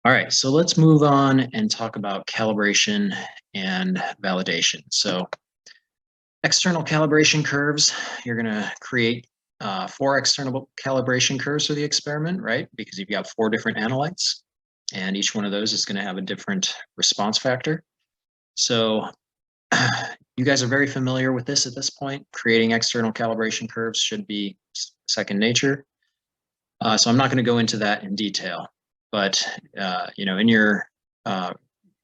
All right, so let's move on and talk about calibration and validation. So external calibration curves, you're going to create 4 external calibration curves for the experiment, right? Because you've got 4 different analytes, and each one of those is going to have a different response factor. So you guys are very familiar with this at this point. Creating external calibration curves should be second nature. So I'm not going to go into that in detail, but in your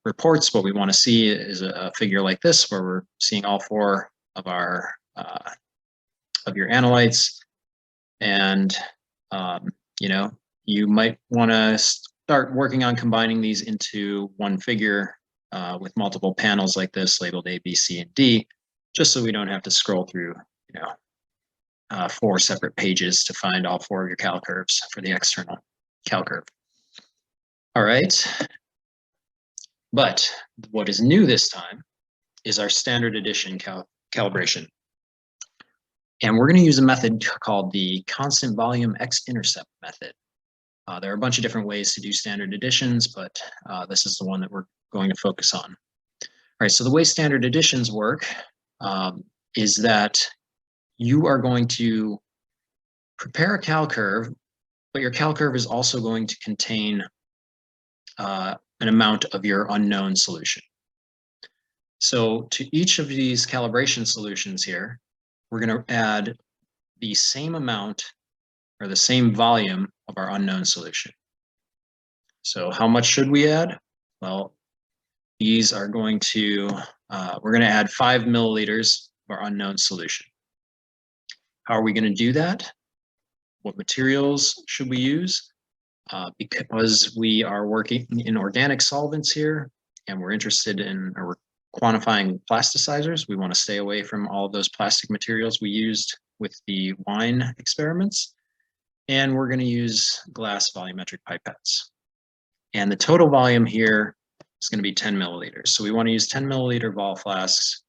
reports, what we want to see is a figure like this, where we're seeing all 4 of our of your analytes, and you might want to start working on combining these into one figure with multiple panels like this, labeled A, B, C, and D, just so we don't have to scroll through 4 separate pages to find all 4 of your cal curves for the external cal curve. All right. But what is new this time is our standard addition calibration. And we're going to use a method called the constant volume x-intercept method. There are a bunch of different ways to do standard additions, but this is the one that we're going to focus on. All right, so the way standard additions work is that you are going to prepare a cal curve, but your cal curve is also going to contain an amount of your unknown solution. So to each of these calibration solutions here, we're going to add the same amount or the same volume of our unknown solution. So how much should we add? Well, these are going to, we're going to add 5 milliliters of our unknown solution. How are we going to do that? What materials should we use? Because we are working in organic solvents here, and we're interested in, or we're quantifying plasticizers, we want to stay away from all of those plastic materials we used with the wine experiments. And we're going to use glass volumetric pipettes. And the total volume here is going to be 10 milliliters. So we want to use 10 milliliter vol flasks.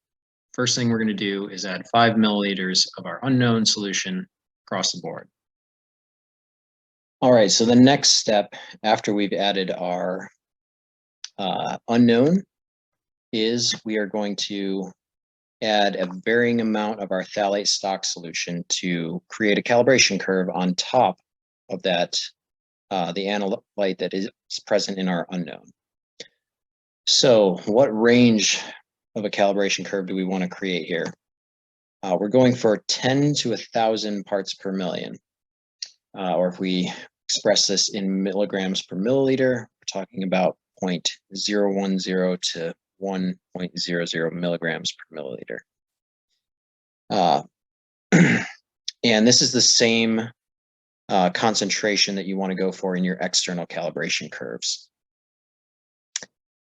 First thing we're going to do is add 5 milliliters of our unknown solution across the board. All right, so the next step after we've added our unknown is we are going to add a varying amount of our phthalate stock solution to create a calibration curve on top of that, the analyte that is present in our unknown. So what range of a calibration curve do we want to create here? We're going for 10 to 1,000 parts per million. Or if we express this in milligrams per milliliter, we're talking about 0.010 to 1.00 milligrams per milliliter. And this is the same concentration that you want to go for in your external calibration curves.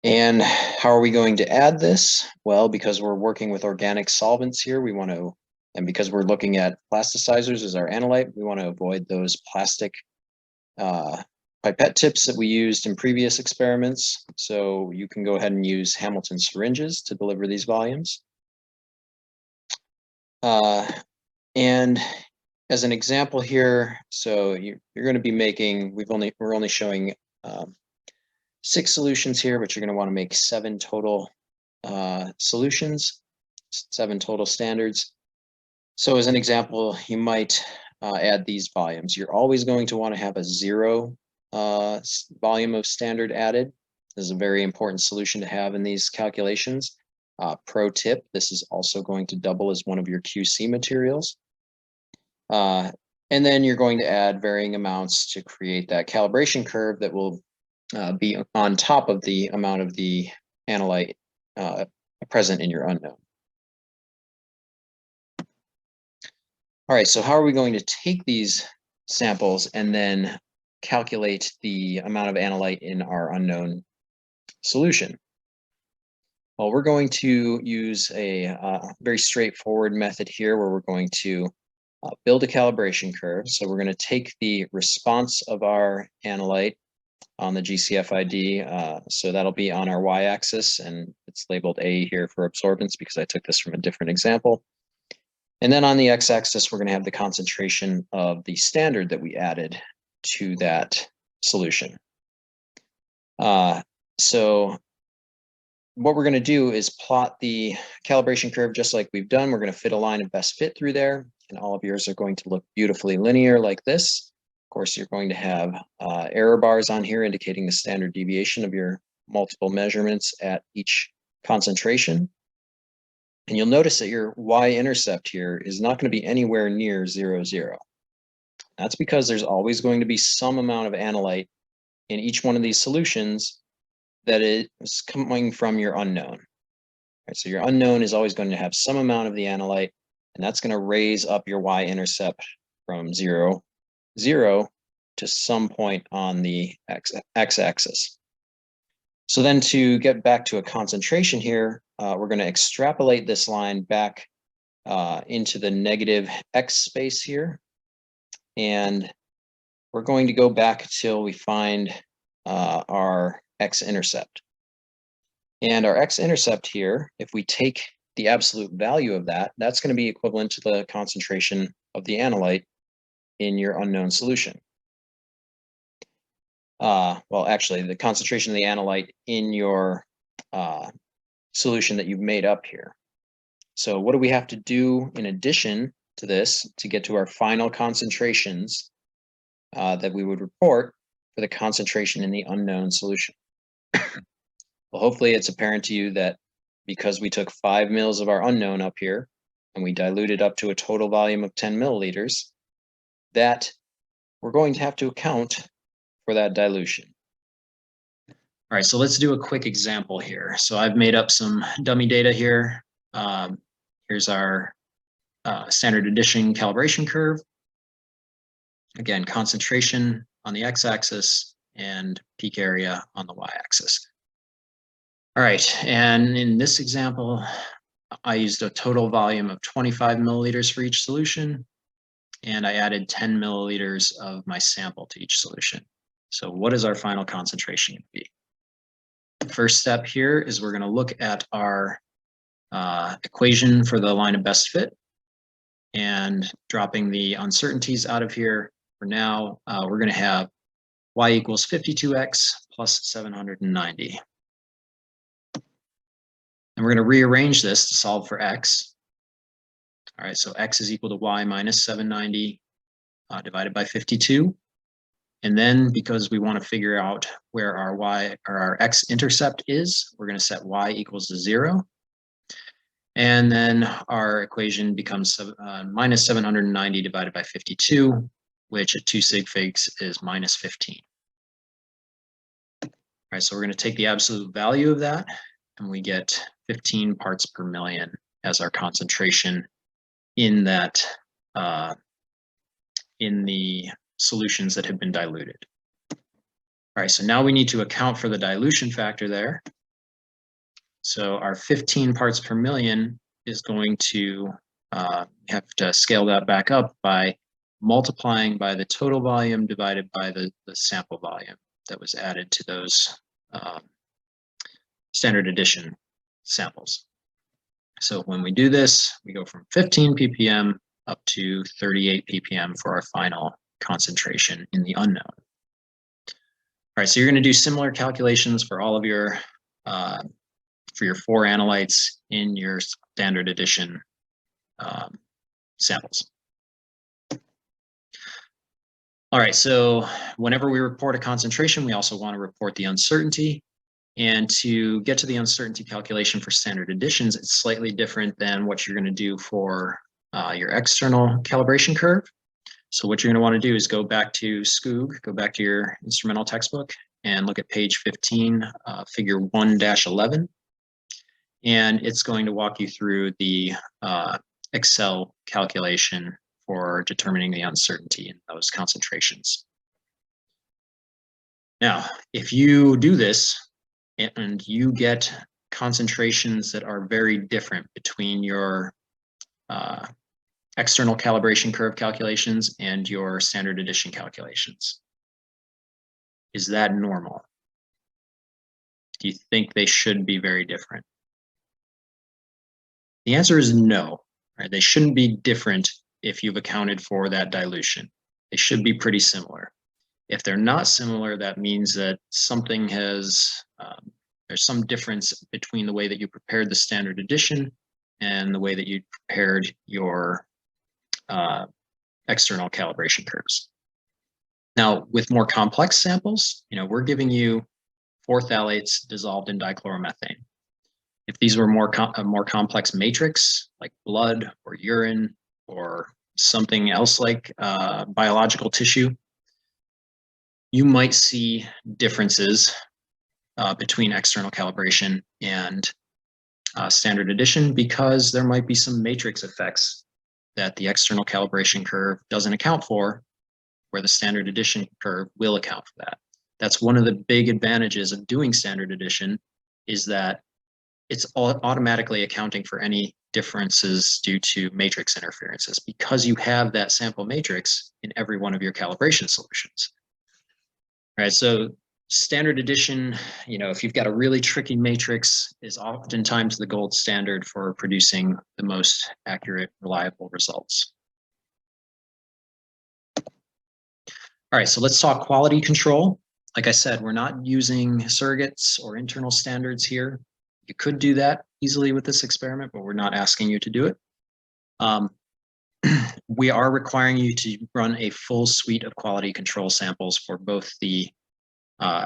And how are we going to add this? Well, because we're working with organic solvents here, we want to, and because we're looking at plasticizers as our analyte, we want to avoid those plastic pipette tips that we used in previous experiments. So you can go ahead and use Hamilton syringes to deliver these volumes. And as an example here, so you're going to be making, we're only showing 6 solutions here, but you're going to want to make 7 total solutions, 7 total standards. So as an example, you might add these volumes. You're always going to want to have a 0 volume of standard added. This is a very important solution to have in these calculations. Pro tip, this is also going to double as one of your QC materials. And then you're going to add varying amounts to create that calibration curve that will be on top of the amount of the analyte present in your unknown. All right, so how are we going to take these samples and then calculate the amount of analyte in our unknown solution? Well, we're going to use a very straightforward method here where we're going to build a calibration curve. So we're going to take the response of our analyte on the GCFID. So that'll be on our y-axis, and it's labeled A here for absorbance because I took this from a different example. And then on the x-axis, we're going to have the concentration of the standard that we added to that solution. So what we're going to do is plot the calibration curve just like we've done. We're going to fit a line of best fit through there, and all of yours are going to look beautifully linear like this. Of course, you're going to have error bars on here indicating the standard deviation of your multiple measurements at each concentration. And you'll notice that your y-intercept here is not going to be anywhere near 0, 0. That's because there's always going to be some amount of analyte in each one of these solutions that is coming from your unknown. Right, so your unknown is always going to have some amount of the analyte, and that's going to raise up your y-intercept from 0, 0 to some point on the x-axis. So then to get back to a concentration here, we're going to extrapolate this line back into the negative x space here. And we're going to go back till we find our x-intercept. And our x-intercept here, if we take the absolute value of that, that's going to be equivalent to the concentration of the analyte in your unknown solution. Well, actually, the concentration of the analyte in your solution that you've made up here. So what do we have to do in addition to this to get to our final concentrations that we would report for the concentration in the unknown solution? Well, hopefully it's apparent to you that because we took 5 mils of our unknown up here and we diluted up to a total volume of 10 milliliters, that we're going to have to account for that dilution. All right, so let's do a quick example here. So I've made up some dummy data here. Here's our standard addition calibration curve. Again, concentration on the x-axis and peak area on the y-axis. All right, and in this example, I used a total volume of 25 milliliters for each solution, and I added 10 milliliters of my sample to each solution. So what is our final concentration going to be? The first step here is we're going to look at our equation for the line of best fit, and dropping the uncertainties out of here. For now, we're going to have y equals 52x plus 790. And we're going to rearrange this to solve for x. All right, so x is equal to y minus 790 divided by 52. And then because we want to figure out where our y or our x-intercept is, we're going to set y equals to 0. And then our equation becomes minus 790 divided by 52, which at 2 sig figs is minus 15. All right, so we're going to take the absolute value of that, and we get 15 parts per million as our concentration in that in the solutions that have been diluted. All right, so now we need to account for the dilution factor there. So our 15 parts per million is going to have to scale that back up by multiplying by the total volume divided by the sample volume that was added to those standard addition samples. So when we do this, we go from 15 ppm up to 38 ppm for our final concentration in the unknown. All right, so you're going to do similar calculations for all of your for your 4 analytes in your standard addition samples. All right, so whenever we report a concentration, we also want to report the uncertainty. And to get to the uncertainty calculation for standard additions, it's slightly different than what you're going to do for your external calibration curve. So what you're going to want to do is go back to SCOOG, go back to your instrumental textbook, and look at page 15, figure 1-11. And it's going to walk you through the Excel calculation for determining the uncertainty in those concentrations. Now, if you do this and you get concentrations that are very different between your external calibration curve calculations and your standard addition calculations, is that normal? Do you think they should be very different? The answer is no. Right? They shouldn't be different if you've accounted for that dilution. They should be pretty similar. If they're not similar, that means that something has, there's some difference between the way that you prepared the standard addition and the way that you prepared your external calibration curves. Now, with more complex samples, we're giving you 4 phthalates dissolved in dichloromethane. If these were a more complex matrix, like blood or urine or something else like biological tissue, you might see differences between external calibration and standard addition because there might be some matrix effects that the external calibration curve doesn't account for, where the standard addition curve will account for that. That's one of the big advantages of doing standard addition, is that it's automatically accounting for any differences due to matrix interferences because you have that sample matrix in every one of your calibration solutions. All right, so standard addition, if you've got a really tricky matrix, is oftentimes the gold standard for producing the most accurate, reliable results. All right, so let's talk quality control. Like I said, we're not using surrogates or internal standards here. You could do that easily with this experiment, but we're not asking you to do it. We are requiring you to run a full suite of quality control samples for both the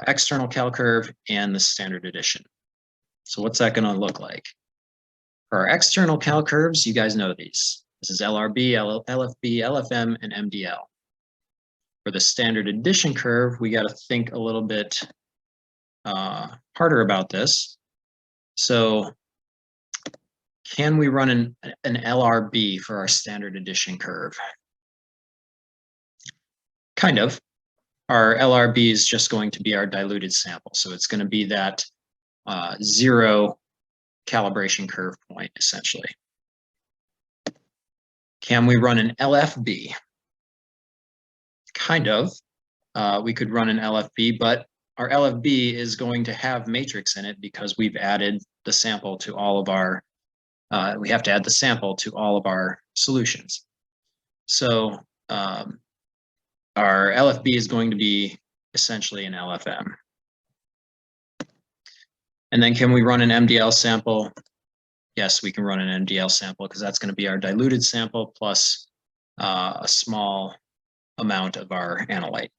external cal curve and the standard addition. So what's that going to look like? For our external cal curves, you guys know these. This is LRB, LFB, LFM, and MDL. For the standard addition curve, we got to think a little bit harder about this. So can we run an LRB for our standard addition curve? Kind of. Our LRB is just going to be our diluted sample. So it's going to be that 0 calibration curve point, essentially. Can we run an LFB? Kind of. We could run an LFB, but our LFB is going to have matrix in it because we've added the sample to all of our, we have to add the sample to all of our solutions. So our LFB is going to be essentially an LFM. And then can we run an MDL sample? Yes, we can run an MDL sample because that's going to be our diluted sample plus a small amount of our analyte.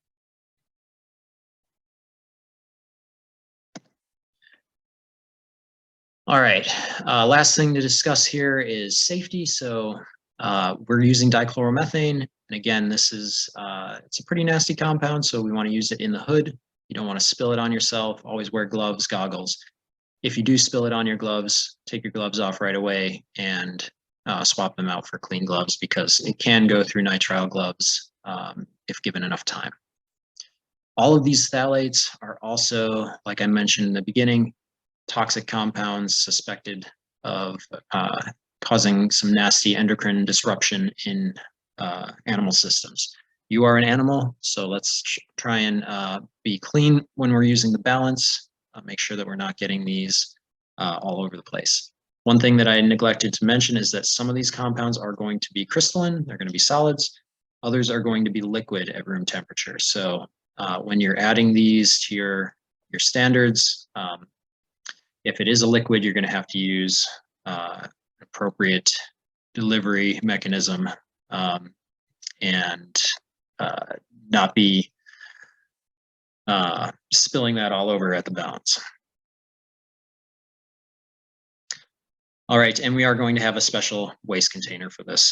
All right, last thing to discuss here is safety. So we're using dichloromethane. And again, this is, it's a pretty nasty compound, so we want to use it in the hood. You don't want to spill it on yourself. Always wear gloves, goggles. If you do spill it on your gloves, take your gloves off right away and swap them out for clean gloves because it can go through nitrile gloves if given enough time. All of these phthalates are also, like I mentioned in the beginning, toxic compounds suspected of causing some nasty endocrine disruption in animal systems. You are an animal, so let's try and be clean when we're using the balance. Make sure that we're not getting these all over the place. One thing that I neglected to mention is that some of these compounds are going to be crystalline, they're going to be solids. Others are going to be liquid at room temperature. So when you're adding these to your standards, if it is a liquid, you're going to have to use appropriate delivery mechanism and not be spilling that all over at the balance. All right, and we are going to have a special waste container for this in